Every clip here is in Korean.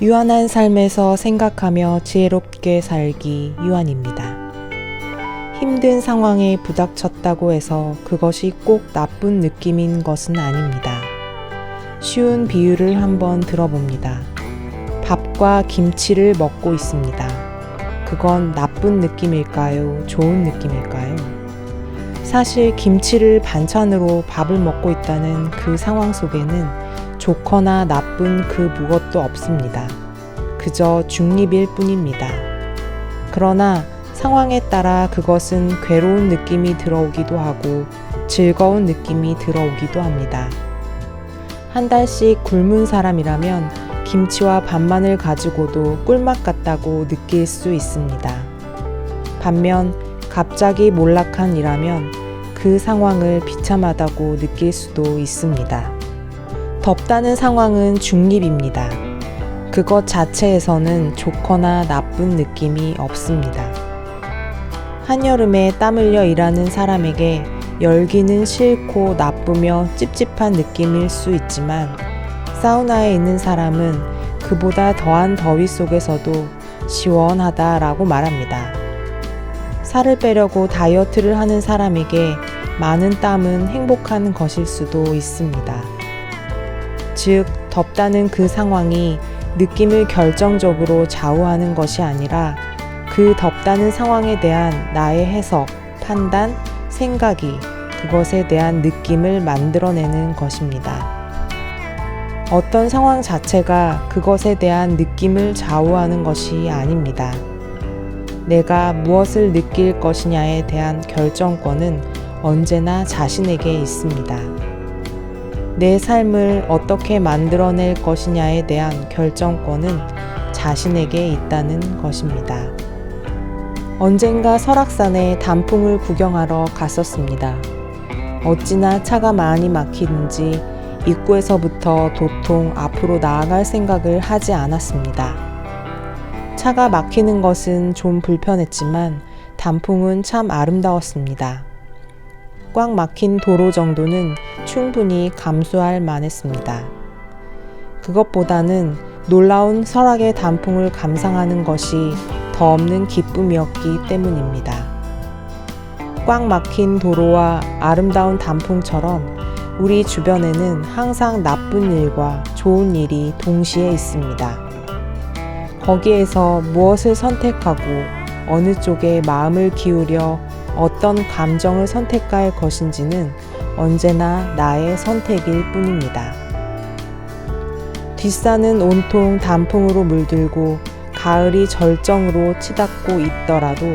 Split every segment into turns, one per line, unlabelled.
유한한 삶에서 생각하며 지혜롭게 살기 유한입니다. 힘든 상황에 부닥쳤다고 해서 그것이 꼭 나쁜 느낌인 것은 아닙니다. 쉬운 비유를 한번 들어봅니다. 밥과 김치를 먹고 있습니다. 그건 나쁜 느낌일까요? 좋은 느낌일까요? 사실 김치를 반찬으로 밥을 먹고 있다는 그 상황 속에는 좋거나 나쁜 그 무엇도 없습니다. 그저 중립일 뿐입니다. 그러나 상황에 따라 그것은 괴로운 느낌이 들어오기도 하고 즐거운 느낌이 들어오기도 합니다. 한 달씩 굶은 사람이라면 김치와 밥만을 가지고도 꿀맛 같다고 느낄 수 있습니다. 반면 갑자기 몰락한 이라면 그 상황을 비참하다고 느낄 수도 있습니다. 덥다는 상황은 중립입니다. 그것 자체에서는 좋거나 나쁜 느낌이 없습니다. 한여름에 땀 흘려 일하는 사람에게 열기는 싫고 나쁘며 찝찝한 느낌일 수 있지만 사우나에 있는 사람은 그보다 더한 더위 속에서도 시원하다라고 말합니다. 살을 빼려고 다이어트를 하는 사람에게 많은 땀은 행복한 것일 수도 있습니다. 즉, 덥다는 그 상황이 느낌을 결정적으로 좌우하는 것이 아니라 그 덥다는 상황에 대한 나의 해석, 판단, 생각이 그것에 대한 느낌을 만들어내는 것입니다. 어떤 상황 자체가 그것에 대한 느낌을 좌우하는 것이 아닙니다. 내가 무엇을 느낄 것이냐에 대한 결정권은 언제나 자신에게 있습니다. 내 삶을 어떻게 만들어낼 것이냐에 대한 결정권은 자신에게 있다는 것입니다. 언젠가 설악산에 단풍을 구경하러 갔었습니다. 어찌나 차가 많이 막히는지 입구에서부터 도통 앞으로 나아갈 생각을 하지 않았습니다. 차가 막히는 것은 좀 불편했지만 단풍은 참 아름다웠습니다. 꽉 막힌 도로 정도는 충분히 감수할 만했습니다. 그것보다는 놀라운 설악의 단풍을 감상하는 것이 더 없는 기쁨이었기 때문입니다. 꽉 막힌 도로와 아름다운 단풍처럼 우리 주변에는 항상 나쁜 일과 좋은 일이 동시에 있습니다. 거기에서 무엇을 선택하고 어느 쪽에 마음을 기울여 어떤 감정을 선택할 것인지는 언제나 나의 선택일 뿐입니다. 뒷산은 온통 단풍으로 물들고 가을이 절정으로 치닫고 있더라도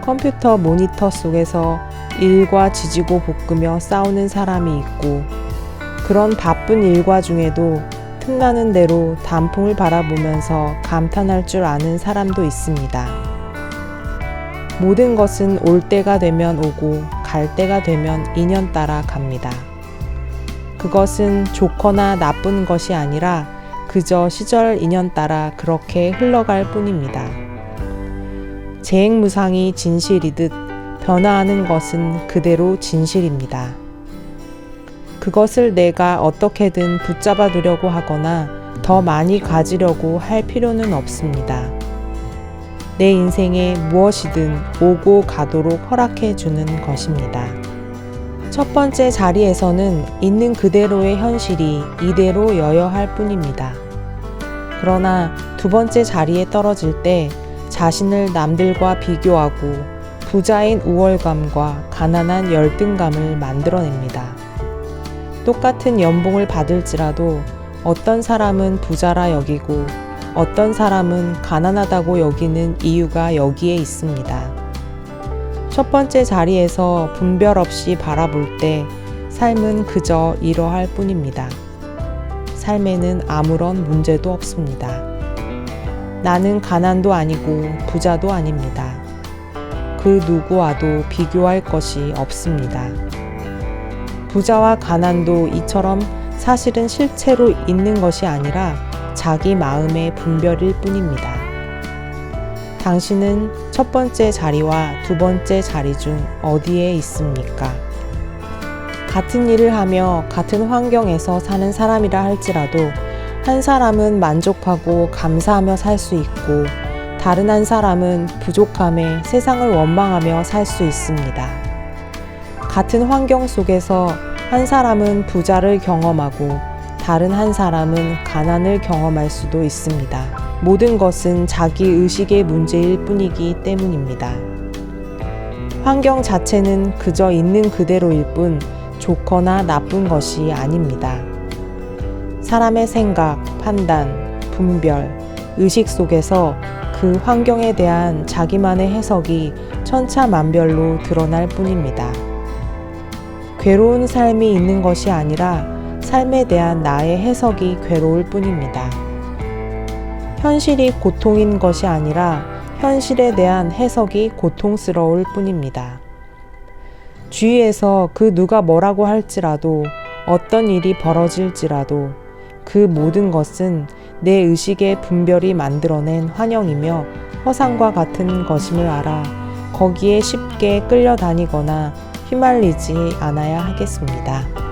컴퓨터 모니터 속에서 일과 지지고 볶으며 싸우는 사람이 있고 그런 바쁜 일과 중에도 틈나는 대로 단풍을 바라보면서 감탄할 줄 아는 사람도 있습니다. 모든 것은 올 때가 되면 오고 갈 때가 되면 인연 따라 갑니다. 그것은 좋거나 나쁜 것이 아니라 그저 시절 인연 따라 그렇게 흘러갈 뿐입니다. 재행무상이 진실이듯 변화하는 것은 그대로 진실입니다. 그것을 내가 어떻게든 붙잡아 두려고 하거나 더 많이 가지려고 할 필요는 없습니다. 내 인생에 무엇이든 오고 가도록 허락해 주는 것입니다. 첫 번째 자리에서는 있는 그대로의 현실이 이대로 여여할 뿐입니다. 그러나 두 번째 자리에 떨어질 때 자신을 남들과 비교하고 부자인 우월감과 가난한 열등감을 만들어냅니다. 똑같은 연봉을 받을지라도 어떤 사람은 부자라 여기고 어떤 사람은 가난하다고 여기는 이유가 여기에 있습니다. 첫 번째 자리에서 분별 없이 바라볼 때 삶은 그저 이러할 뿐입니다. 삶에는 아무런 문제도 없습니다. 나는 가난도 아니고 부자도 아닙니다. 그 누구와도 비교할 것이 없습니다. 부자와 가난도 이처럼 사실은 실체로 있는 것이 아니라 자기 마음의 분별일 뿐입니다. 당신은 첫 번째 자리와 두 번째 자리 중 어디에 있습니까? 같은 일을 하며 같은 환경에서 사는 사람이라 할지라도 한 사람은 만족하고 감사하며 살 수 있고 다른 한 사람은 부족함에 세상을 원망하며 살 수 있습니다. 같은 환경 속에서 한 사람은 부자를 경험하고 다른 한 사람은 가난을 경험할 수도 있습니다. 모든 것은 자기 의식의 문제일 뿐이기 때문입니다. 환경 자체는 그저 있는 그대로일 뿐 좋거나 나쁜 것이 아닙니다. 사람의 생각, 판단, 분별, 의식 속에서 그 환경에 대한 자기만의 해석이 천차만별로 드러날 뿐입니다. 괴로운 삶이 있는 것이 아니라 삶에 대한 나의 해석이 괴로울 뿐입니다. 현실이 고통인 것이 아니라 현실에 대한 해석이 고통스러울 뿐입니다. 주위에서 그 누가 뭐라고 할지라도 어떤 일이 벌어질지라도 그 모든 것은 내 의식의 분별이 만들어낸 환영이며 허상과 같은 것임을 알아 거기에 쉽게 끌려다니거나 휘말리지 않아야 하겠습니다.